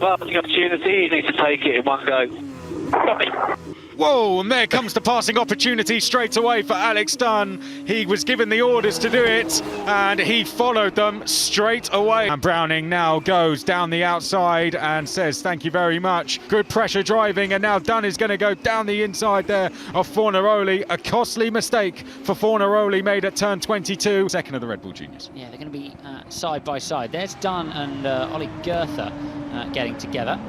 passing opportunity, you need to take it in one go. Whoa, and there comes the passing opportunity straight away for Alex Dunne. He was given the orders to do it, and he followed them straight away. And Browning now goes down the outside and says, thank you very much. Good pressure driving, and now Dunne is going to go down the inside there of Fornaroli. A costly mistake for Fornaroli made at turn 22. Second of the Red Bull Juniors. Yeah, they're going to be side by side. There's Dunne and Ollie Goethe getting together.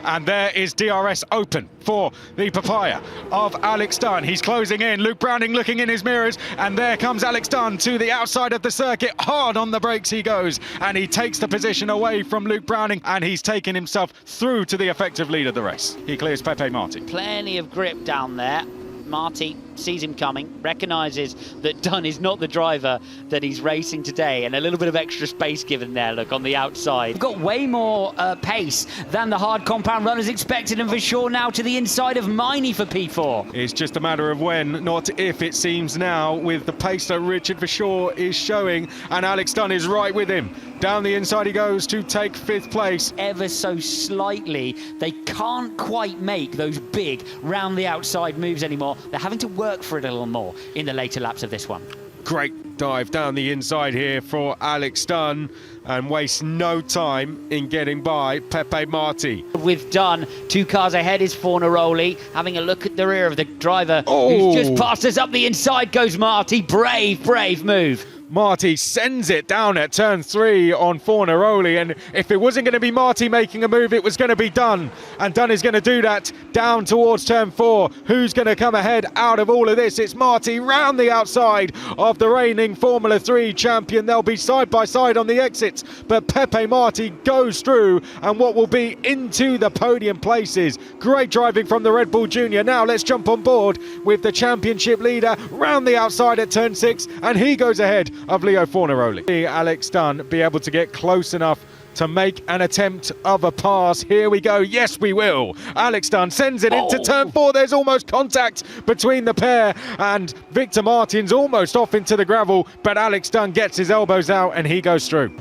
And there is DRS open for the papaya of Alex Dunne. He's closing in. Luke Browning looking in his mirrors, and there comes Alex Dunne to the outside of the circuit. Hard on the brakes he goes, and he takes the position away from Luke Browning, and he's taken himself through to the effective lead of the race. He clears Pepe Marti. Plenty of grip down there. Marti sees him coming, recognises that Dunne is not the driver that he's racing today, and a little bit of extra space given there, look, on the outside. We've got way more pace than the hard compound runners expected, and for sure now to the inside of Miney for P4. It's just a matter of when, not if, it seems now, with the pace that Richard Verschoor is showing, and Alex Dunne is right with him. Down the inside he goes to take 5th place. Ever so slightly, they can't quite make those big round the outside moves anymore. They're having to work for it a little more in the later laps of this one. Great dive down the inside here for Alex Dunne, and wastes no time in getting by Pepe Marti. With Dunne, 2 cars ahead is Fornaroli, having a look at the rear of the driver who's just passed us. Up the inside goes Marti. Brave move. Marti sends it down at turn 3 on Fornaroli, and if it wasn't going to be Marti making a move, it was going to be Dunne, and Dunne is going to do that down towards turn 4. Who's going to come ahead out of all of this? It's Marti round the outside of the reigning Formula 3 champion. They'll be side by side on the exits, but Pepe Marti goes through, and what will be into the podium places. Great driving from the Red Bull Junior. Now let's jump on board with the championship leader round the outside at turn 6, and he goes ahead of Leo Fornaroli. Alex Dunne be able to get close enough to make an attempt of a pass. Here we go. Yes, we will. Alex Dunne sends it into turn 4. There's almost contact between the pair, and Victor Martin's almost off into the gravel, but Alex Dunne gets his elbows out and he goes through.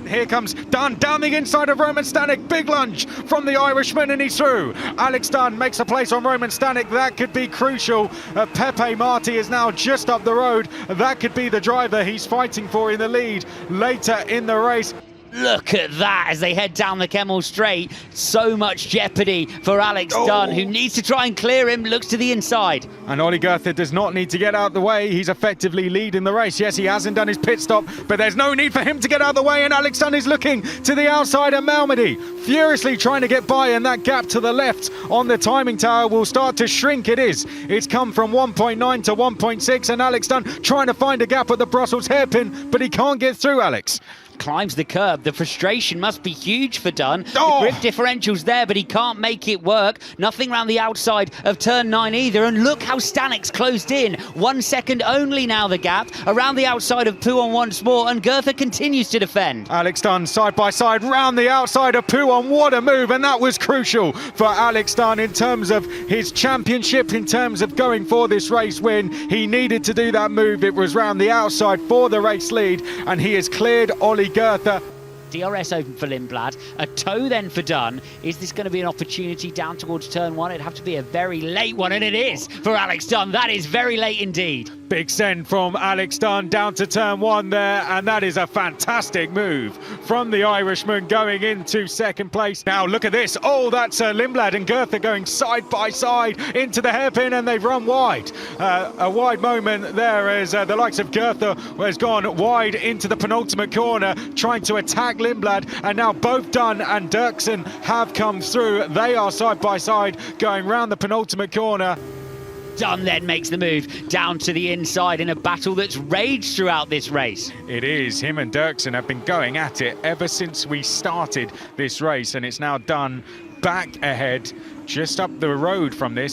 Here comes Dunne down the inside of Roman Stanek. Big lunge from the Irishman, and he's through. Alex Dunne makes a place on Roman Stanek. That could be crucial. Pepe Marti is now just up the road. That could be the driver he's fighting for in the lead later in the race. Look at that as they head down the Kemmel Straight. So much jeopardy for Alex Dunne, who needs to try and clear him. Looks to the inside. And Ollie Goethe does not need to get out of the way. He's effectively leading the race. Yes, he hasn't done his pit stop, but there's no need for him to get out of the way, and Alex Dunne is looking to the outside, and Malmedy furiously trying to get by, and that gap to the left on the timing tower will start to shrink. It's come from 1.9 to 1.6, and Alex Dunne trying to find a gap at the Brussels hairpin, but he can't get through, Alex. Climbs the curb. The frustration must be huge for Dunne. The grip differential's there, but he can't make it work. Nothing around the outside of turn 9 either. And look how Stanek's closed in. 1 second only now the gap around the outside of Pouon once more, and Goethe continues to defend. Alex Dunne side by side round the outside of Pouon. What a move, and that was crucial for Alex Dunne in terms of his championship, in terms of going for this race win. He needed to do that move. It was round the outside for the race lead, and he has cleared Ollie Goethe. DRS open for Lindblad. A tow then for Dunne. Is this going to be an opportunity down towards turn 1? It'd have to be a very late one, and it is for Alex Dunne. That is very late indeed. Big send from Alex Dunne down to turn 1 there, and that is a fantastic move from the Irishman going into second place. Now look at this. Oh, that's Lindblad and Goethe going side by side into the hairpin, and they've run wide. A wide moment there as the likes of Goethe has gone wide into the penultimate corner, trying to attack Lindblad, and now both Dunne and Dirksen have come through. They are side by side going round the penultimate corner. Dunne then makes the move down to the inside in a battle that's raged throughout this race. It is. Him and Dirksen have been going at it ever since we started this race, and it's now Dunne back ahead just up the road from this.